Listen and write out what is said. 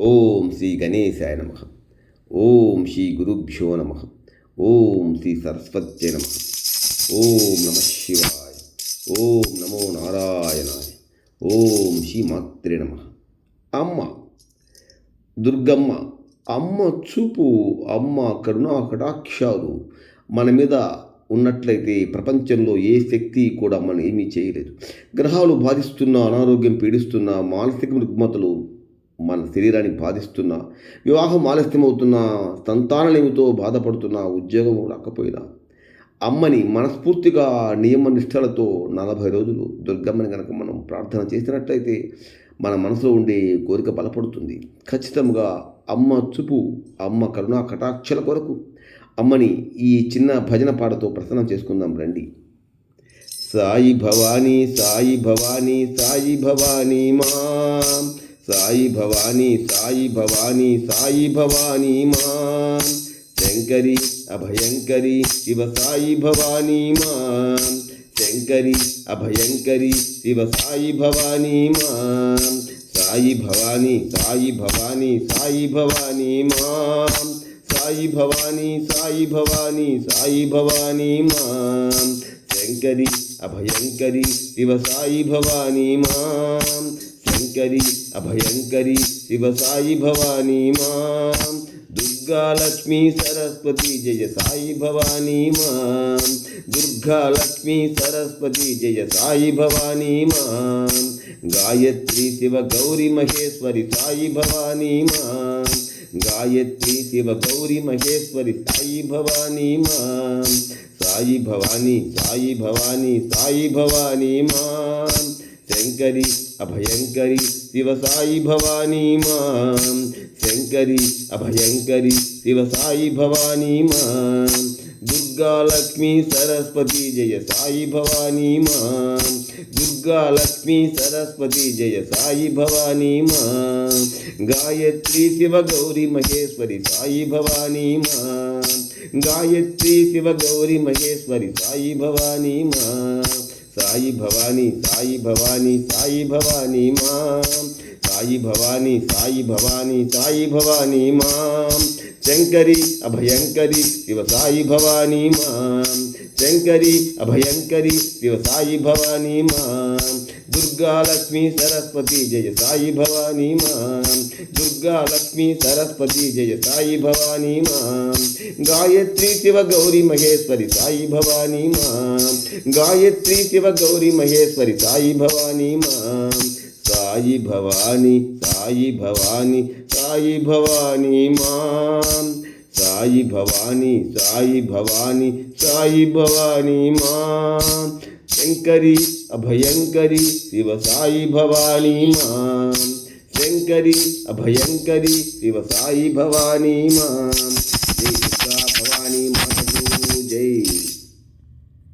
ఓం శ్రీ గణేశాయ నమః. ఓం శ్రీ గురుభ్యో నమః. ఓం శ్రీ సరస్వత్యై నమః. ఓం నమః శివాయ. ఓం నమో నారాయణాయ. ఓం శ్రీ మాత్రే నమః. అమ్మ దుర్గమ్మ, అమ్మ చూపు, అమ్మ కరుణా కటాక్షాలు మన మీద ఉన్నట్లయితే ప్రపంచంలో ఏ శక్తి కూడా మనం ఏమీ చేయలేదు. గ్రహాలు బాధిస్తున్న, అనారోగ్యం పీడిస్తున్న, మానసిక రుగ్మతలు మన శరీరాన్ని బాధిస్తున్న, వివాహం ఆలస్యమవుతున్న, సంతానలేమితో బాధపడుతున్న, ఉద్యోగం రాకపోయినా అమ్మని మనస్ఫూర్తిగా నియమ నిష్టలతో 40 రోజులు దుర్గమ్మని కనుక మనం ప్రార్థన చేసినట్లయితే మన మనసులో ఉండే కోరిక బలపడుతుంది. ఖచ్చితంగా అమ్మ చూపు, అమ్మ కరుణా కటాక్షల కొరకు అమ్మని ఈ చిన్న భజన పాటతో ప్రసన్నం చేసుకుందాం రండి. సాయి భవానీ, సాయి భవానీ, సాయి భవానీ మా, సాయి భవానీ, సాయి భవానీ, సాయి భవానీ మా, శంకరి అభయంకరి శివ సాయి భవానీ మా, శంకరి అభయంకరి శివ సాయి భవానీ మా, సాయి భవానీ, సాయి భవానీ, సాయి భవానీ మా, సాయి భవానీ, సాయి భవానీ, సాయి భవానీ మా, శంకరి అభయంకరి శివ సాయి భవానీ మా, శంకరి అభయంకరి శివ సాయి భవానీ మా, దుర్గా లక్ష్మీ సరస్వతి జయ సాయి భవానీ మా, దుర్గా లక్ష్మీ సరస్వతి జయ సాయి భవానీ మా, గాయత్రి శివ గౌరీ మహేశ్వరి సాయి భవానీ మా, గాయత్రి శివ గౌరీ మహేశ్వరి సాయి భవానీ మా, సాయి భవానీ, సాయి భవానీ, సాయి భవానీ మా, శంకరి అభయంకరి శివ సాయి భవానీ మా, శంకరి అభయంకరి శివ సాయి భవానీ మా, దుర్గా లక్ష్మీ సరస్వతి జయ సాయి భవానీ మా, దుర్గా లక్ష్మీ సరస్వతి జయ సాయి భవానీ మా, గాయత్రి శివ గౌరీ మహేశ్వరి సాయి భవానీ మా, గాయత్రి శివ గౌరీ మహేశ్వరి సాయి భవానీ మా, సాయి భవానీ, సాయి భవానీ, సాయి భవానీ మా, సాయి భవానీ, సాయి భవానీ, సాయి భవానీ మా, శంకరి అభయంకరి శివ సాయి భవానీ మా, శంకరి అభయంకరి శివ సాయి భవానీ మా, దుర్గా లక్ష్మీ సరస్వతి జయ సాయి భవానీ మా, దుర్గా లక్ష్మీ సరస్వతి జయ సాయి భవానీ మా, గాయత్రి శివ గౌరీ మహేశ్వరి సాయి భవానీ మా, గాయత్రి శివ గౌరీ మహేశ్వరి సాయి భవానీ మా, సాయి భవానీ, సాయి భవానీ, సాయి భవానీ మా, సాయి భవానీ, సాయి భవానీ, సాయి భవానీ మా, శంకరి అభయంకరి శివ సాయి భవానీ మా, శంకరి అభయంకరి శివ సాయి భవానీ మా, జై దుర్గా భవానీ మాతకు జై.